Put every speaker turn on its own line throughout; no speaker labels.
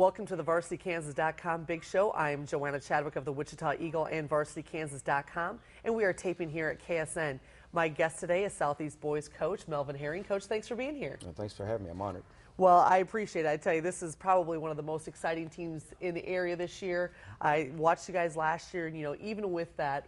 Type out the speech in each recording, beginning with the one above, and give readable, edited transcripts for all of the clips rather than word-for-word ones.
Welcome to the VarsityKansas.com Big Show. I am Joanna Chadwick of the Wichita Eagle and VarsityKansas.com, and we are taping here at KSN. My guest today is Southeast boys coach Melvin Herring. Coach, thanks for being here.
Well, thanks for having me. I'm honored.
Well, I appreciate it. I tell you, this is probably one of the most exciting teams in the area this year. I watched you guys last year, and even with that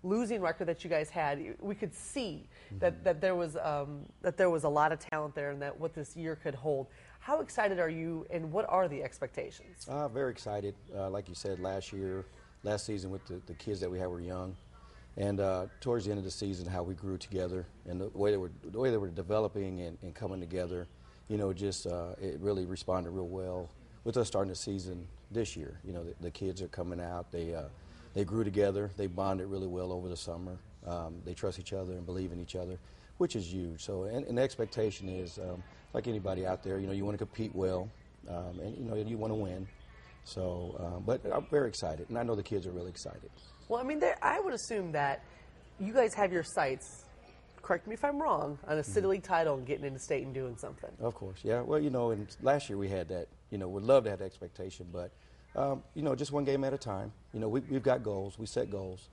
losing record that you guys had, we could see that there was a lot of talent there, and that what this year could hold. How excited are you, and what are the expectations?
Very excited. Like you said, last season with the kids that we had were young, and towards the end of the season, how we grew together and the way they were developing and coming together. It really responded real well with us starting the season this year. The kids are coming out. They grew together. They bonded really well over the summer. They trust each other and believe in each other, which is huge. So, and the expectation is, like anybody out there, you want to compete well, and you want to win. So, but I'm very excited, and I know the kids are really excited.
Well, I would assume that you guys have your sights, correct me if I'm wrong, on a City League title and getting into state and doing something.
Of course, yeah. Well, and last year we had that. Would love to have that expectation, but just one game at a time. We've got goals. We set goals,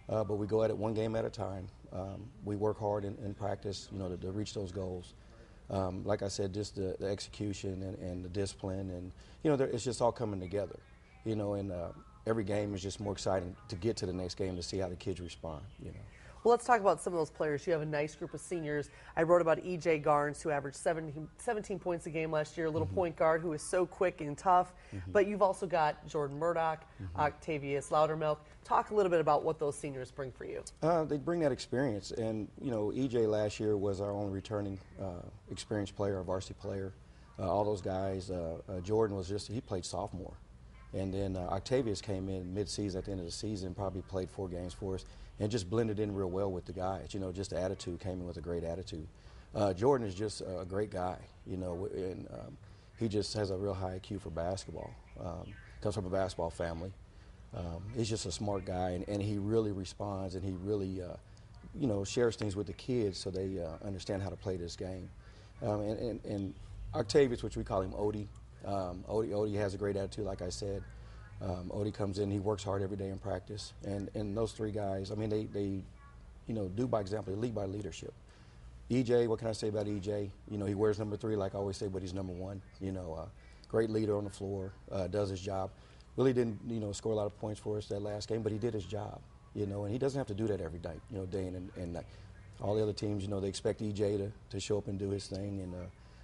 but we go at it one game at a time. We work hard in practice, to reach those goals. Like I said, just the execution and the discipline, and it's just all coming together. And every game is just more exciting to get to the next game to see how the kids respond.
Well, let's talk about some of those players. You have a nice group of seniors. I wrote about E.J. Garnes, who averaged 17 points a game last year, a little point guard who is so quick and tough. But you've also got Jordan Murdoch, Octavius Loudermilk. Talk a little bit about what those seniors bring for you.
They bring that experience. And, E.J. last year was our only returning experienced player, a varsity player. All those guys, Jordan he played sophomore. And then Octavius came in mid-season at the end of the season, probably played 4 games for us, and just blended in real well with the guys. Just the attitude, came in with a great attitude. Jordan is just a great guy, and he just has a real high IQ for basketball. Comes from a basketball family. He's just a smart guy, and he really responds, and he really, shares things with the kids so they understand how to play this game. And Octavius, which we call him Odie, Odie has a great attitude, like I said. Odie comes in, he works hard every day in practice, and those 3 guys, they do by example, they lead by leadership. EJ, what can I say about EJ? He wears number 3, like I always say, but he's number 1. Great leader on the floor, does his job. Really didn't, score a lot of points for us that last game, but he did his job, and he doesn't have to do that every day, day in and night. All the other teams, they expect EJ to show up and do his thing, and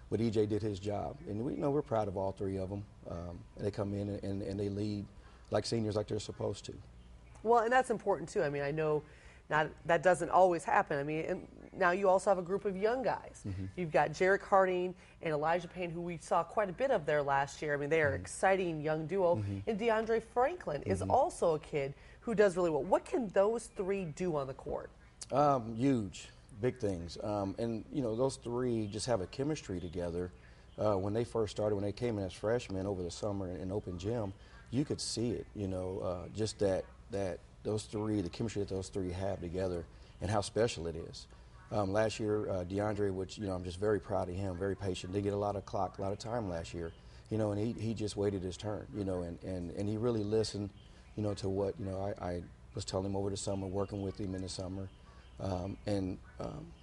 but EJ did his job, and we're proud of all 3 of them. They come in and they lead like seniors, like they're supposed to.
Well, and that's important too. I know that doesn't always happen. And now you also have a group of young guys. You've got Jarek Harding and Elijah Payne, who we saw quite a bit of there last year. They are exciting young duo. And DeAndre Franklin is also a kid who does really well. What can those 3 do on the court?
Huge. Big things. And, those 3 just have a chemistry together. When they first started, when they came in as freshmen over the summer in open gym, you could see it, just that those 3, the chemistry that those 3 have together and how special it is. Last year, DeAndre, which, I'm just very proud of him, very patient. They get a lot of clock, a lot of time last year, and he just waited his turn, and he really listened, to what, I was telling him over the summer, working with him in the summer. And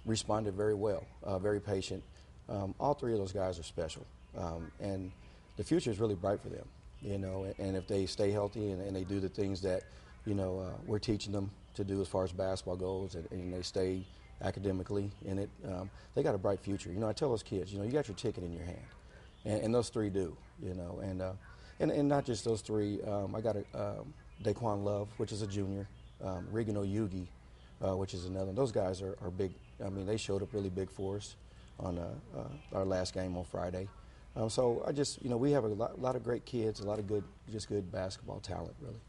responded very well, very patient. All 3 of those guys are special, and the future is really bright for them, and if they stay healthy and they do the things that, we're teaching them to do as far as basketball goes, and they stay academically in it, they got a bright future. I tell those kids, you got your ticket in your hand, and those 3 do, and not just those 3. I got Daquan Love, which is a junior, Regan Oyugi, which is another. Those guys are big. They showed up really big for us on our last game on Friday. So I just, we have a lot of great kids, a lot of good basketball talent, really.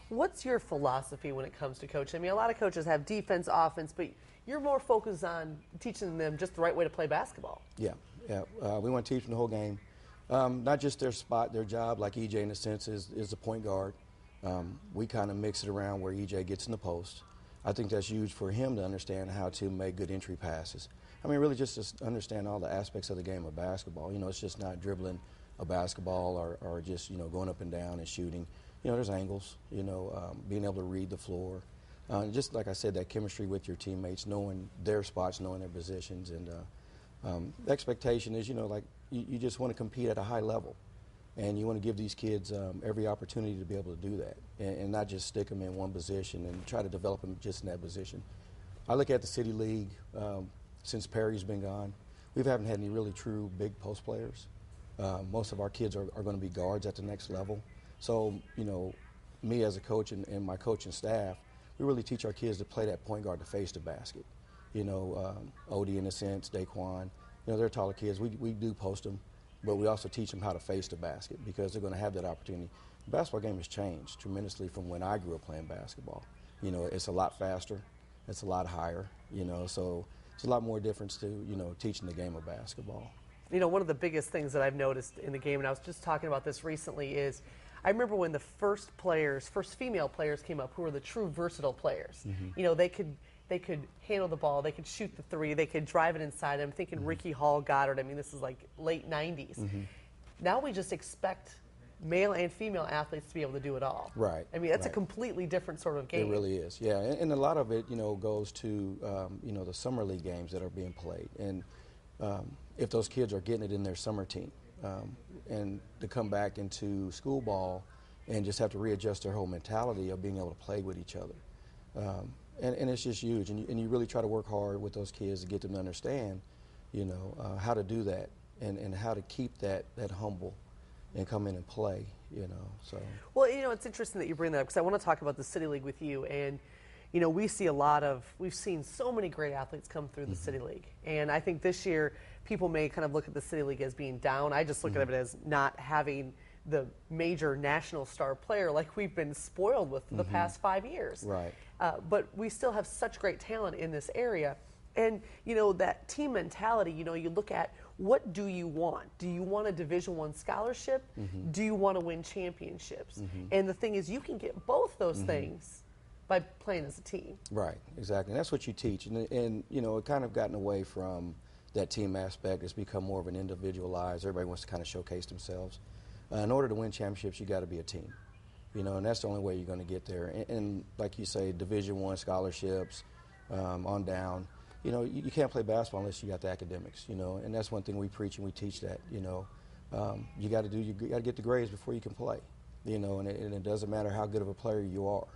What's your philosophy when it comes to coaching? A lot of coaches have defense, offense, but you're more focused on teaching them just the right way to play basketball.
Yeah. We want to teach them the whole game, not just their spot, their job. Like EJ, in a sense, is the point guard. We kind of mix it around where EJ gets in the post. I think that's huge for him to understand how to make good entry passes. Really just to understand all the aspects of the game of basketball. It's just not dribbling a basketball or just, going up and down and shooting. There's angles, being able to read the floor. Just like I said, that chemistry with your teammates, knowing their spots, knowing their positions. And the expectation is, you just want to compete at a high level. And you want to give these kids every opportunity to be able to do that and not just stick them in one position and try to develop them just in that position. I look at the City League since Perry's been gone. We haven't had any really true big post players. Most of our kids are going to be guards at the next level. So, me as a coach and my coaching staff, we really teach our kids to play that point guard to face the basket. Odie in a sense, Daquan, they're taller kids. We do post them, but we also teach them how to face the basket because they're going to have that opportunity. The basketball game has changed tremendously from when I grew up playing basketball. It's a lot faster, it's a lot higher, so it's a lot more difference to, teaching the game of basketball.
One of the biggest things that I've noticed in the game, and I was just talking about this recently, is I remember when the first female players came up who were the true versatile players.
Mm-hmm.
They could handle the ball, they could shoot the three, they could drive it inside. I'm thinking Ricky Hall, Goddard. I mean, this is like late 90s.
Mm-hmm.
Now we just expect male and female athletes to be able to do it all.
Right.
I mean, that's a completely different sort of game.
It really is, yeah. And a lot of it, goes to, the summer league games that are being played. And if those kids are getting it in their summer team, and to come back into school ball and just have to readjust their whole mentality of being able to play with each other. And it's just huge. And you really try to work hard with those kids to get them to understand, how to do that and how to keep that humble and come in and play, so.
Well, it's interesting that you bring that up because I want to talk about the City League with you. And, we've seen so many great athletes come through the City League. And I think this year people may kind of look at the City League as being down. I just look at it as not having the major national star player like we've been spoiled with for the past 5 years.
Right.
But we still have such great talent in this area. And, that team mentality, you look at what do you want? Do you want a Division I scholarship? Do you want to win championships? And the thing is, you can get both those things by playing as a team.
Right, exactly. And that's what you teach. And it kind of gotten away from that team aspect. It's become more of an individualized. Everybody wants to kind of showcase themselves. In order to win championships, you got to be a team. And that's the only way you're going to get there. And like you say, Division I scholarships, on down. You can't play basketball unless you got the academics. And that's one thing we preach and we teach that. You got to get the grades before you can play. And it doesn't matter how good of a player you are.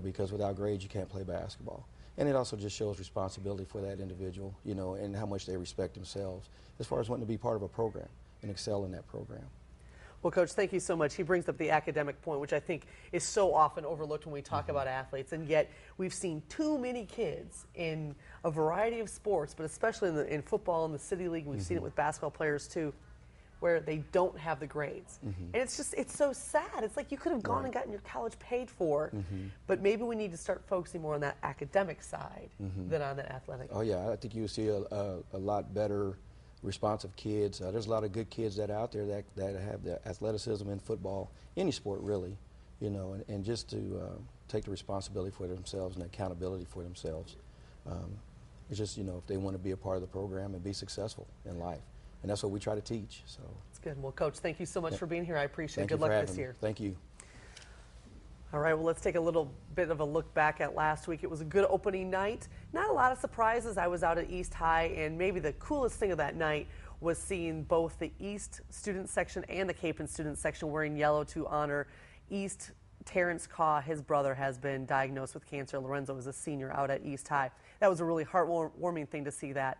Because without grades you can't play basketball. And it also just shows responsibility for that individual. And how much they respect themselves as far as wanting to be part of a program and excel in that program.
Well, Coach, thank you so much. He brings up the academic point, which I think is so often overlooked when we talk about athletes, and yet we've seen too many kids in a variety of sports, but especially in football and the City League, we've seen it with basketball players too, where they don't have the grades. And it's so sad. It's like you could have gone and gotten your college paid for, but maybe we need to start focusing more on that academic side than on the athletic.
Oh, yeah. I think you see a lot better responsive kids. There's a lot of good kids that are out there that have the athleticism in football, any sport really, and just to take the responsibility for themselves and accountability for themselves. It's just, if they want to be a part of the program and be successful in life. And that's what we try to teach. So
it's good. Well, Coach, thank you so much for being here. I appreciate it.
Good
luck this year.
Thank you.
All right, well, let's take a little bit of a look back at last week. It was a good opening night. Not a lot of surprises. I was out at East High, and maybe the coolest thing of that night was seeing both the East student section and the Capon student section wearing yellow to honor East Terrence Caw. His brother has been diagnosed with cancer. Lorenzo is a senior out at East High. That was a really heartwarming thing to see that.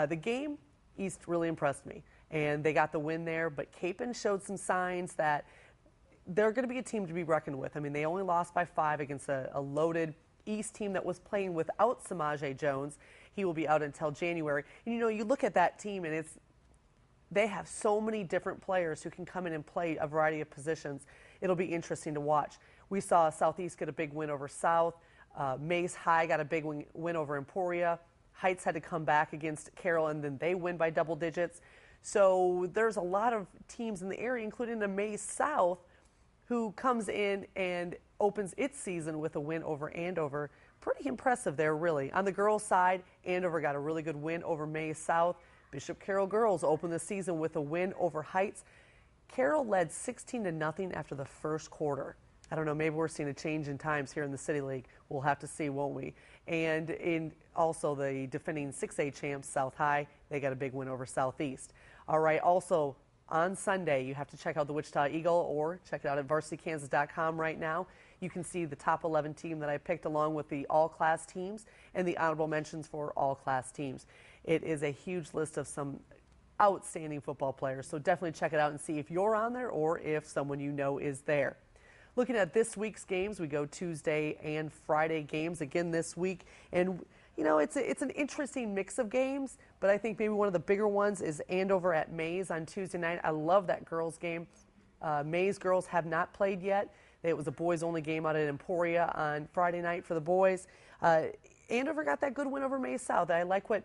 The game, East really impressed me, and they got the win there, but Capon showed some signs that they're going to be a team to be reckoned with. I mean, they only lost by 5 against a loaded East team that was playing without Samaje Jones. He will be out until January. And, you look at that team, and they have so many different players who can come in and play a variety of positions. It'll be interesting to watch. We saw Southeast get a big win over South. Mays High got a big win over Emporia. Heights had to come back against Carroll, and then they win by double digits. So there's a lot of teams in the area, including the Mays South, who comes in and opens its season with a win over Andover. Pretty impressive there, really. On the girls' side, Andover got a really good win over Mays South. Bishop Carroll girls opened the season with a win over Heights. Carroll led 16-0 after the first quarter. I don't know, maybe we're seeing a change in times here in the City League. We'll have to see, won't we? And in also the defending 6A champs, South High, they got a big win over Southeast. All right, also on Sunday, you have to check out the Wichita Eagle or check it out at VarsityKansas.com right now. You can see the top 11 team that I picked along with the all-class teams and the honorable mentions for all-class teams. It is a huge list of some outstanding football players, so definitely check it out and see if you're on there or if someone you know is there. Looking at this week's games, we go Tuesday and Friday games again this week, and you know, it's an interesting mix of games, but I think maybe one of the bigger ones is Andover at Mays on Tuesday night. I love that girls game. Mays girls have not played yet. It was a boys-only game out at Emporia on Friday night for the boys. Andover got that good win over Mays South. I like what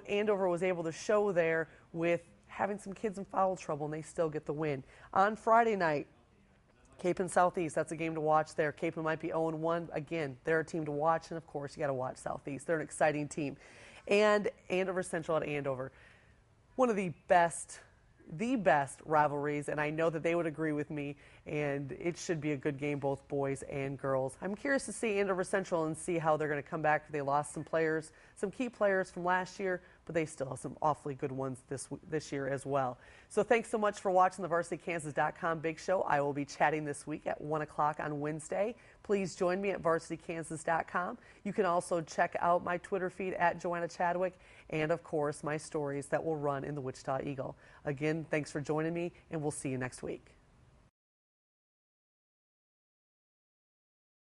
Andover was able to show there with having some kids in foul trouble, and they still get the win. On Friday night, Cape and Southeast, that's a game to watch there. Cape might be 0-1. Again, they're a team to watch, and of course, you got to watch Southeast. They're an exciting team. And Andover Central at Andover, one of the best rivalries, and I know that they would agree with me, and it should be a good game, both boys and girls. I'm curious to see Andover Central and see how they're going to come back. They lost some players, some key players from last year, but they still have some awfully good ones this year as well. So thanks so much for watching the VarsityKansas.com Big Show. I will be chatting this week at 1 o'clock on Wednesday. Please join me at VarsityKansas.com. You can also check out my Twitter feed at Joanna Chadwick and, of course, my stories that will run in the Wichita Eagle. Again, thanks for joining me, and we'll see you next week.